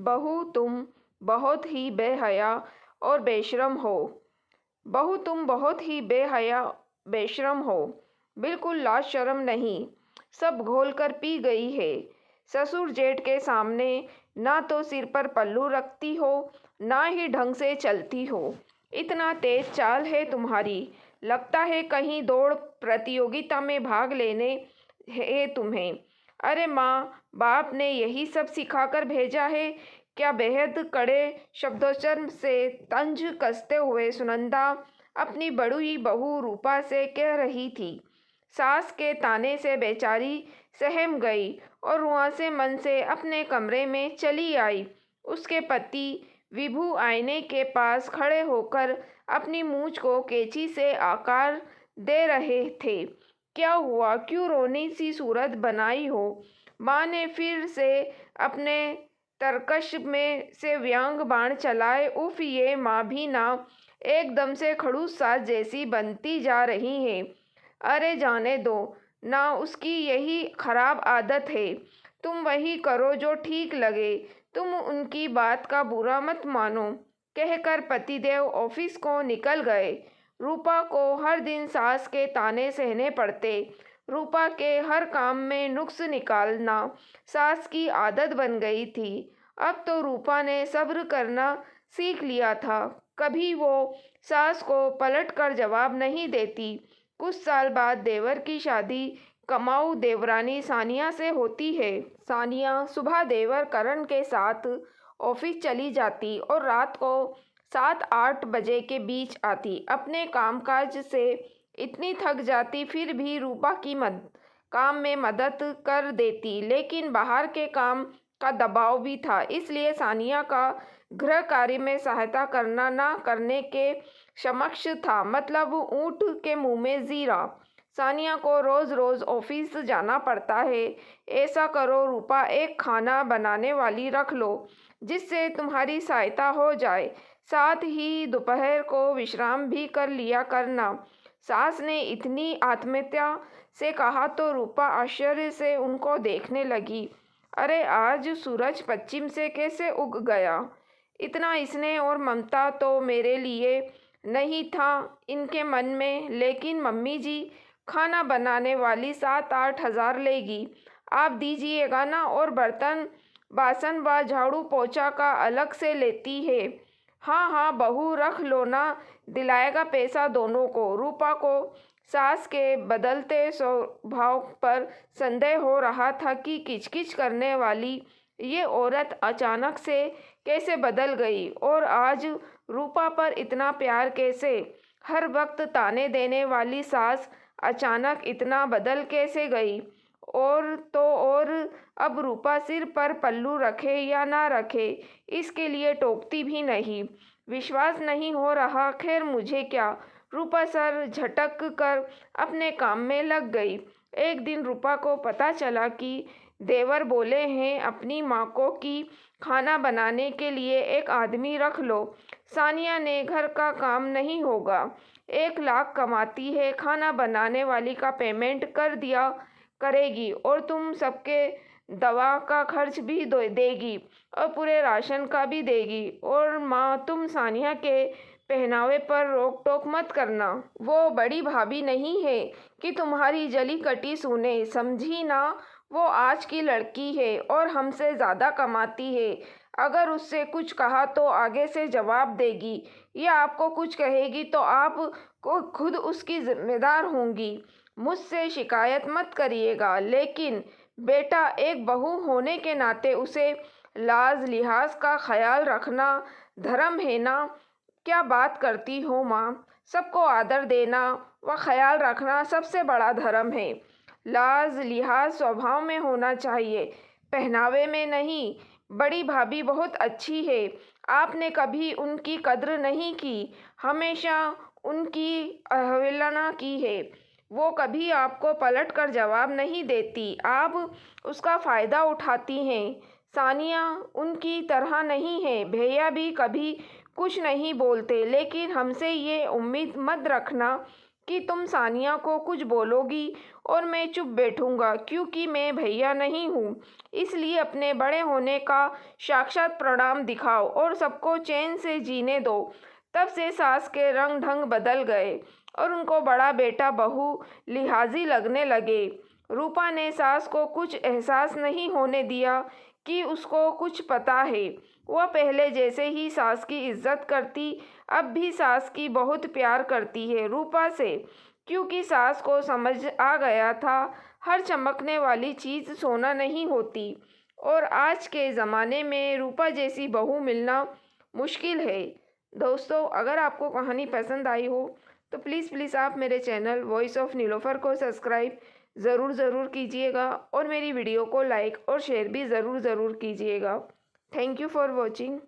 बहू तुम बहुत ही बेहया और बेशरम हो। बहू तुम बहुत ही बेहया बेशरम हो, बिल्कुल लाज शर्म नहीं, सब घोल कर पी गई है। ससुर जेठ के सामने ना तो सिर पर पल्लू रखती हो, ना ही ढंग से चलती हो। इतना तेज चाल है तुम्हारी, लगता है कहीं दौड़ प्रतियोगिता में भाग लेने है तुम्हें। अरे माँ बाप ने यही सब सिखाकर भेजा है क्या? बेहद कड़े शब्दोच्चार से तंज कसते हुए सुनंदा अपनी बड़ी बहू रूपा से कह रही थी। सास के ताने से बेचारी सहम गई और वहाँ से मन से अपने कमरे में चली आई। उसके पति विभु आईने के पास खड़े होकर अपनी मूंछ को कैंची से आकार दे रहे थे। क्या हुआ, क्यों रोनी सी सूरत बनाई हो? माँ ने फिर से अपने तरकश में से व्यंग बाण चलाए। उफ, ये माँ भी ना एकदम से खड़ूस सास जैसी बनती जा रही है। अरे जाने दो ना, उसकी यही खराब आदत है। तुम वही करो जो ठीक लगे, तुम उनकी बात का बुरा मत मानो, कहकर पतिदेव ऑफिस को निकल गए। रूपा को हर दिन सास के ताने सहने पड़ते। रूपा के हर काम में नुक्स निकालना सास की आदत बन गई थी। अब तो रूपा ने सब्र करना सीख लिया था। कभी वो सास को पलट कर जवाब नहीं देती। कुछ साल बाद देवर की शादी कमाऊ देवरानी सानिया से होती है। सानिया सुबह देवर करण के साथ ऑफिस चली जाती और रात को 7-8 बजे के बीच आती। अपने कामकाज से इतनी थक जाती, फिर भी रूपा की काम में मदद कर देती, लेकिन बाहर के काम का दबाव भी था, इसलिए सानिया का गृह कार्य में सहायता करना ना करने के समक्ष था, मतलब ऊँट के मुंह में जीरा। सानिया को रोज रोज ऑफिस जाना पड़ता है। ऐसा करो रूपा, एक खाना बनाने वाली रख लो जिससे तुम्हारी सहायता हो जाए, साथ ही दोपहर को विश्राम भी कर लिया करना। सास ने इतनी आत्मीयता से कहा तो रूपा आश्चर्य से उनको देखने लगी। अरे आज सूरज पश्चिम से कैसे उग गया? इतना स्नेह और ममता तो मेरे लिए नहीं था इनके मन में। लेकिन मम्मी जी, खाना बनाने वाली 7-8 हज़ार लेगी, आप दीजिएगा ना? और बर्तन बासन व झाड़ू पोछा का अलग से लेती है। हाँ हाँ बहू, रख लो ना, दिलाएगा पैसा दोनों को। रूपा को सास के बदलते स्वभाव पर संदेह हो रहा था कि किचकिच करने वाली ये औरत अचानक से कैसे बदल गई और आज रूपा पर इतना प्यार कैसे? हर वक्त ताने देने वाली सास अचानक इतना बदल कैसे गई? और तो और अब रूपा सिर पर पल्लू रखे या ना रखे, इसके लिए टोकती भी नहीं। विश्वास नहीं हो रहा। खैर मुझे क्या? रूपा सर झटक कर अपने काम में लग गई। एक दिन रूपा को पता चला कि देवर बोले हैं अपनी माँ को कि खाना बनाने के लिए एक आदमी रख लो। सानिया ने घर का काम नहीं होगा, 1 लाख कमाती है, खाना बनाने वाली का पेमेंट कर दिया करेगी और तुम सबके दवा का खर्च भी देगी और पूरे राशन का भी देगी। और माँ, तुम सानिया के पहनावे पर रोक टोक मत करना। वो बड़ी भाभी नहीं है कि तुम्हारी जली कटी सुने, समझी ना? वो आज की लड़की है और हमसे ज़्यादा कमाती है। अगर उससे कुछ कहा तो आगे से जवाब देगी या आपको कुछ कहेगी तो आप को खुद उसकी जिम्मेदार होंगी। मुझसे शिकायत मत करिएगा, लेकिन बेटा, एक बहू होने के नाते उसे लाज लिहाज का ख्याल रखना धर्म है ना? क्या बात करती हो माँ? सबको आदर देना व ख्याल रखना सबसे बड़ा धर्म है। लाज लिहाज स्वभाव में होना चाहिए, पहनावे में नहीं। बड़ी भाभी बहुत अच्छी है, आपने कभी उनकी कद्र नहीं की, हमेशा उनकी अवहेलना की है। वो कभी आपको पलट कर जवाब नहीं देती, आप उसका फ़ायदा उठाती हैं। सानिया उनकी तरह नहीं है, भैया भी कभी कुछ नहीं बोलते, लेकिन हमसे ये उम्मीद मत रखना कि तुम सानिया को कुछ बोलोगी और मैं चुप बैठूंगा, क्योंकि मैं भैया नहीं हूँ। इसलिए अपने बड़े होने का साक्षात प्रणाम दिखाओ और सबको चैन से जीने दो। तब से सास के रंग ढंग बदल गए और उनको बड़ा बेटा बहू लिहाजी लगने लगे। रूपा ने सास को कुछ एहसास नहीं होने दिया कि उसको कुछ पता है। वह पहले जैसे ही सास की इज्जत करती, अब भी सास की बहुत प्यार करती है रूपा से, क्योंकि सास को समझ आ गया था हर चमकने वाली चीज़ सोना नहीं होती। और आज के ज़माने में रूपा जैसी बहू मिलना मुश्किल है। दोस्तों, अगर आपको कहानी पसंद आई हो तो प्लीज़ आप मेरे चैनल वॉइस ऑफ नीलोफर को सब्सक्राइब ज़रूर कीजिएगा और मेरी वीडियो को लाइक और शेयर भी ज़रूर कीजिएगा। Thank you for watching.